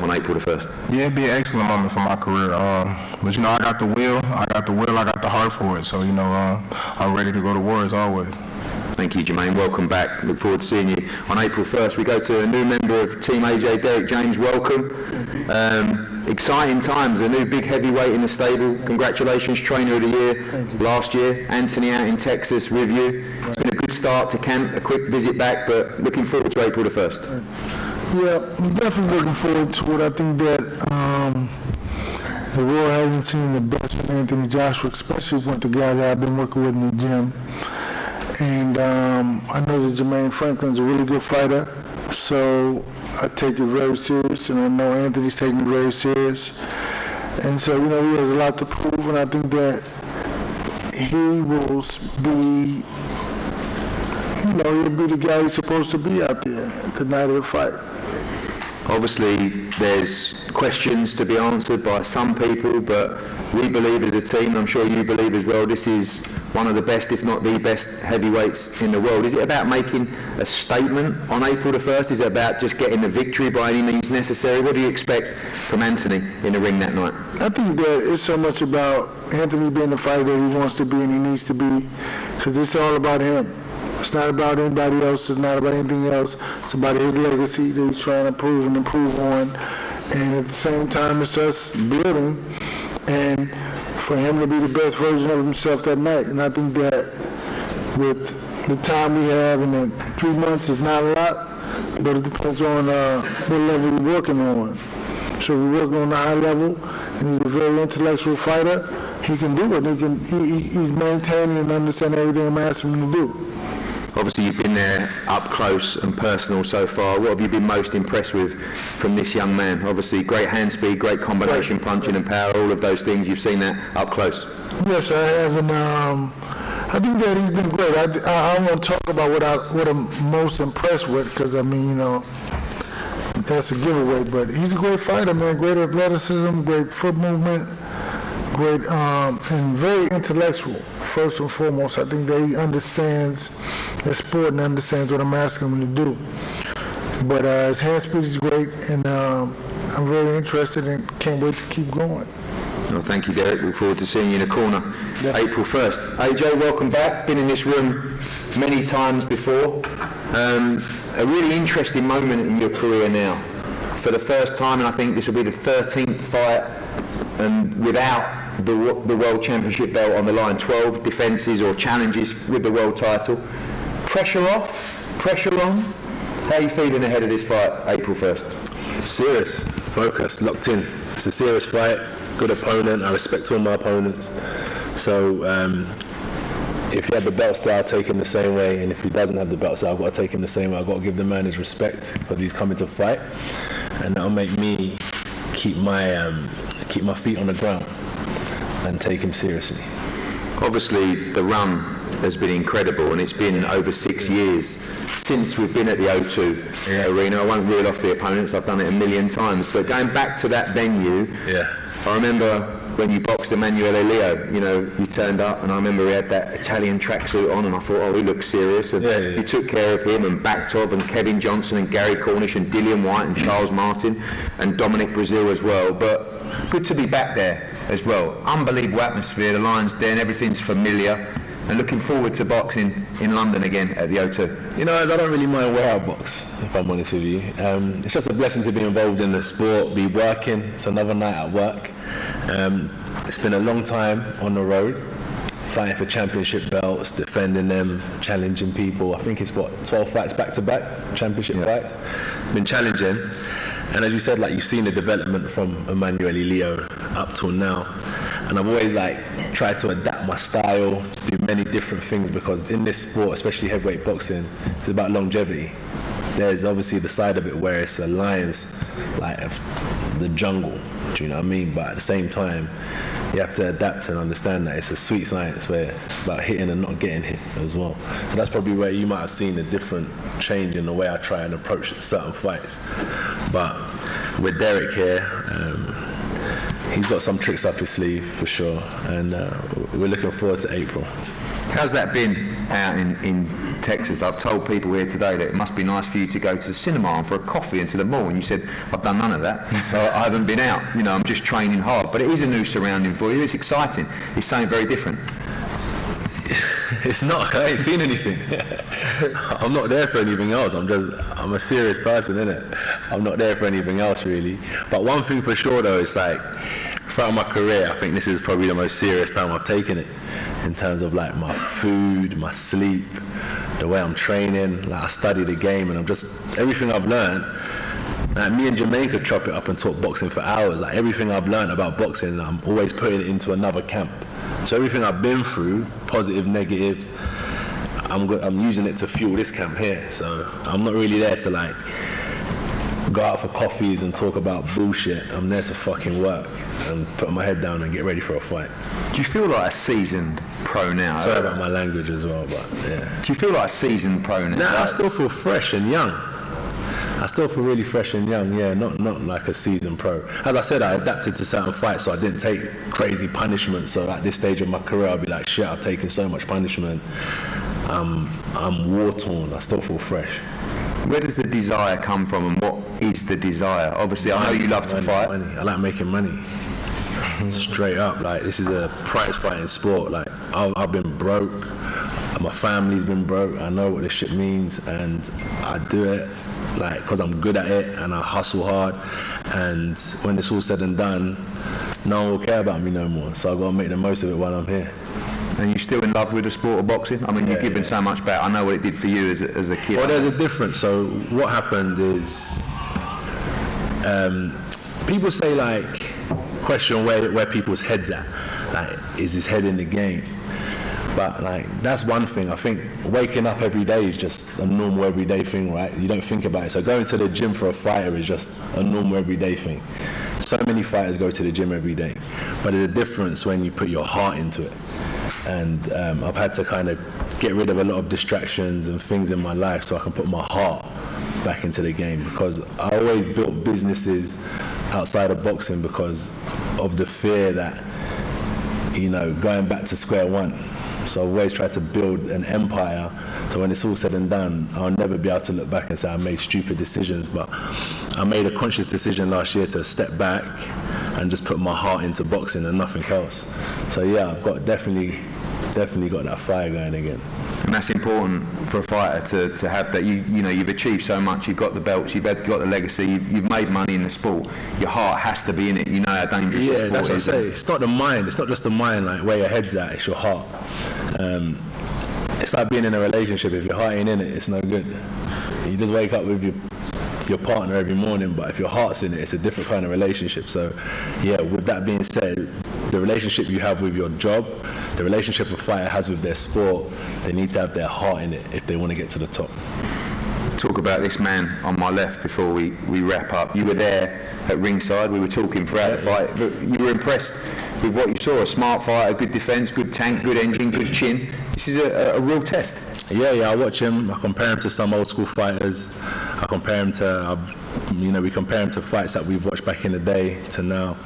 on April the 1st? Yeah, it'd be an excellent moment for my career. But you know, I got the will, I got the heart for it. So you know, I'm ready to go to war as always. Thank you, Jermaine. Welcome back. Look forward to seeing you on April 1st. We go to a new member of Team AJ, Derek James. Welcome. Exciting times. A new big heavyweight in the stable. Congratulations, Trainer of the Year last year. Anthony out in Texas with you. It's been a good start to camp, a quick visit back, but looking forward to April the 1st. Yeah, I'm definitely looking forward to it. I think that the world hasn't seen the best from Anthony Joshua, especially with the guy that I've been working with in the gym. And I know that Jermaine Franklin's a really good fighter, so I take it very serious, and I know Anthony's taking it very serious. And so, you know, he has a lot to prove, and I think that he will be, you know, he'll be the guy he's supposed to be out there the night of the fight. Obviously, there's questions to be answered by some people, but we believe as a team, and I'm sure you believe as well, this is one of the best, if not the best, heavyweights in the world. Is it about making a statement on April the 1st? Is it about just getting the victory by any means necessary? What do you expect from Anthony in the ring that night? I think that it's so much about Anthony being the fighter that he wants to be and he needs to be, because it's all about him. It's not about anybody else. It's not about anything else. It's about his legacy that he's trying to prove and improve on. And at the same time, it's us building and for him to be the best version of himself that night. And I think that with the time we have and the 3 months is not a lot, but it depends on what level we're working on. So we're working on a high level, and he's a very intellectual fighter. He can do it. He's maintaining and understanding everything I'm asking him to do. Obviously, you've been there up close and personal so far. What have you been most impressed with from this young man? Obviously, great hand speed, great combination, punching and power, all of those things. You've seen that up close. Yes, I have, and I think that he's been great. I want to talk about what I'm most impressed with, because, I mean, you know, that's a giveaway, but he's a great fighter, man. Great athleticism, great foot movement, great, and very intellectual, first and foremost. I think that he understands the sport and understands what I'm asking him to do. But his hand speed is great, and I'm very interested and can't wait to keep going. Well, thank you, Derek. Look forward to seeing you in the corner April 1st. AJ, welcome back. Been in this room many times before. A really interesting moment in your career now. For the first time, and I think this will be the 13th fight, and without the World Championship belt on the line, 12 defences or challenges with the world title. Pressure off, pressure on. How are you feeling ahead of this fight, April 1st? Serious, focused, locked in. It's a serious fight, good opponent. I respect all my opponents. So if he had the belt style, I'll take him the same way, and if he doesn't have the belt style, I've got to take him the same way. I've got to give the man his respect because he's coming to fight, and that'll make me keep my feet on the ground and take him seriously. Obviously, the run has been incredible, and it's been over 6 years since we've been at the O2 Arena. I won't reel off the opponents, I've done it a million times, but going back to that venue, I remember when you boxed Emanuele Leo, you know, you turned up, and I remember he had that Italian tracksuit on, and I thought, oh, he looks serious, and you took care of him, and Baktov, and Kevin Johnson, and Gary Cornish, and Dillian White, and Charles Martin, and Dominic Brazil as well. But good to be back there as well. Unbelievable atmosphere, the lion's den, everything's familiar, and looking forward to boxing in London again at the O2. You know, I don't really mind where I box, if I'm honest with you. It's just a blessing to be involved in the sport, be working. It's another night at work. It's been a long time on the road, fighting for championship belts, defending them, challenging people. I think it's 12 fights back-to-back, championship fights. Been challenging. And as you said, like, you've seen the development from Emanuele Leo up till now. And I've always tried to adapt my style, do many different things, because in this sport, especially heavyweight boxing, it's about longevity. There's obviously the side of it where it's a lion's, of the jungle, do you know what I mean? But at the same time, you have to adapt and understand that it's a sweet science where it's about hitting and not getting hit as well. So that's probably where you might have seen a different change in the way I try and approach certain fights. But with Derek here, he's got some tricks up his sleeve for sure, and we're looking forward to April. How's that been out in Texas? I've told people here today that it must be nice for you to go to the cinema and for a coffee and to the mall, and you said, I've done none of that. I haven't been out, I'm just training hard. But it is a new surrounding for you, it's exciting. It's something very different. It's not, I ain't seen anything. I'm not there for anything else. I'm a serious person, innit? I'm not there for anything else, really. But one thing for sure, though, is like, throughout my career, I think this is probably the most serious time I've taken it, in terms of like my food, my sleep, the way I'm training. Like, I study the game, and everything I've learned, like, me and Jermaine could chop it up and talk boxing for hours. Like, everything I've learned about boxing, I'm always putting it into another camp. So everything I've been through, positive, negatives, I'm using it to fuel this camp here. So I'm not really there to like go out for coffees and talk about bullshit. I'm there to fucking work and put my head down and get ready for a fight. Do you feel like a seasoned pro now? Sorry about my language as well, but yeah. Do you feel like a seasoned pro now? Nah, I still feel fresh and young. I still feel really fresh and young, yeah, not like a seasoned pro. As I said, I adapted to certain fights, so I didn't take crazy punishment. So at this stage of my career, I'll be like, shit, I've taken so much punishment. I'm war-torn. I still feel fresh. Where does the desire come from, and what is the desire? Obviously, I know you love to fight. Money. I like making money. Straight up, like, this is a prize fighting sport. Like, I've been broke. My family's been broke. I know what this shit means, and I do it like because I'm good at it, and I hustle hard. And when it's all said and done, no one will care about me no more. So I've got to make the most of it while I'm here. And you're still in love with the sport of boxing? I mean, you've given so much back. I know what it did for you as a kid. Well, there's a difference. So what happened is, people say, like, question where people's heads at. Like, is his head in the game? But like, that's one thing. I think waking up every day is just a normal everyday thing, right? You don't think about it. So going to the gym for a fighter is just a normal everyday thing. So many fighters go to the gym every day. But there's a difference when you put your heart into it. And I've had to kind of get rid of a lot of distractions and things in my life so I can put my heart back into the game, because I always built businesses outside of boxing because of the fear that, going back to square one. So I've always tried to build an empire, so when it's all said and done, I'll never be able to look back and say I made stupid decisions. But I made a conscious decision last year to step back and just put my heart into boxing and nothing else. So yeah, I've got definitely got that fire going again. And that's important for a fighter to have that. You've achieved so much. You've got the belts. You've got the legacy. You've made money in the sport. Your heart has to be in it. You know how dangerous the sport is. Yeah, that's what I say. It's not the mind. It's not just the mind, like where your head's at. It's your heart. It's like being in a relationship. If your heart ain't in it, it's no good. You just wake up with your partner every morning, but if your heart's in it, it's a different kind of relationship. So yeah, with that being said, the relationship you have with your job, the relationship a fighter has with their sport, they need to have their heart in it if they want to get to the top. Talk about this man on my left before we wrap up. You were there at ringside. We were talking throughout the fight. But you were impressed with what you saw. A smart fighter, good defence, good tank, good engine, good chin. This is a real test. Yeah, I watch him. I compare him to some old school fighters. I compare him to, we compare him to fights that we've watched back in the day to now.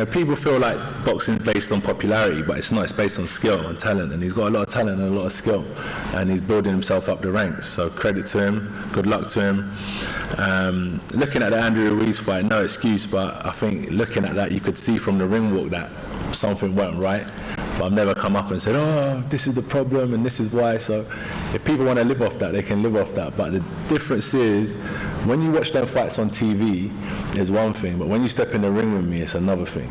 People feel like boxing's based on popularity, but it's not. It's based on skill and talent, and he's got a lot of talent and a lot of skill, and he's building himself up the ranks. So credit to him, good luck to him. Looking at the Andrew Ruiz fight, no excuse, but I think looking at that, you could see from the ring walk that something went right. But I've never come up and said, this is the problem and this is why. So if people want to live off that, they can live off that. But the difference is, when you watch them fights on TV, is one thing, but when you step in the ring with me, it's another thing.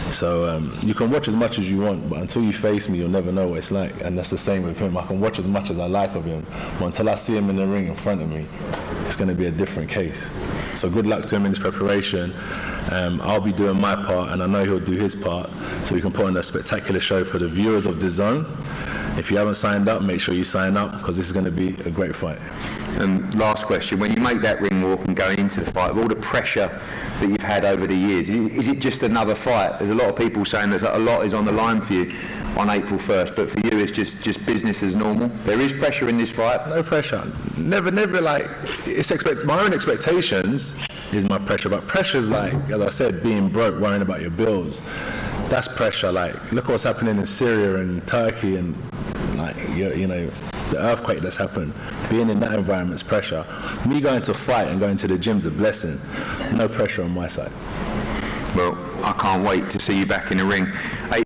So you can watch as much as you want, but until you face me, you'll never know what it's like. And that's the same with him. I can watch as much as I like of him, but until I see him in the ring in front of me, it's going to be a different case. So good luck to him in his preparation. I'll be doing my part, and I know he'll do his part, so we can put on a spectacular show for the viewers of DAZN. If you haven't signed up, make sure you sign up, because this is going to be a great fight. And last question, when you make that ring walk and go into the fight, with all the pressure that you've had over the years, is it just another fight? There's a lot of people saying that a lot is on the line for you on April 1st, but for you it's just business as normal. There is pressure in this fight. No pressure. Never like, it's my own expectations is my pressure. But pressure's like, as I said, being broke, worrying about your bills. That's pressure. Like, look what's happening in Syria and Turkey, and like, you know, the earthquake that's happened. Being in that environment's pressure. Me going to fight and going to the gym's a blessing. No pressure on my side. Well, I can't wait to see you back in the ring. Hey,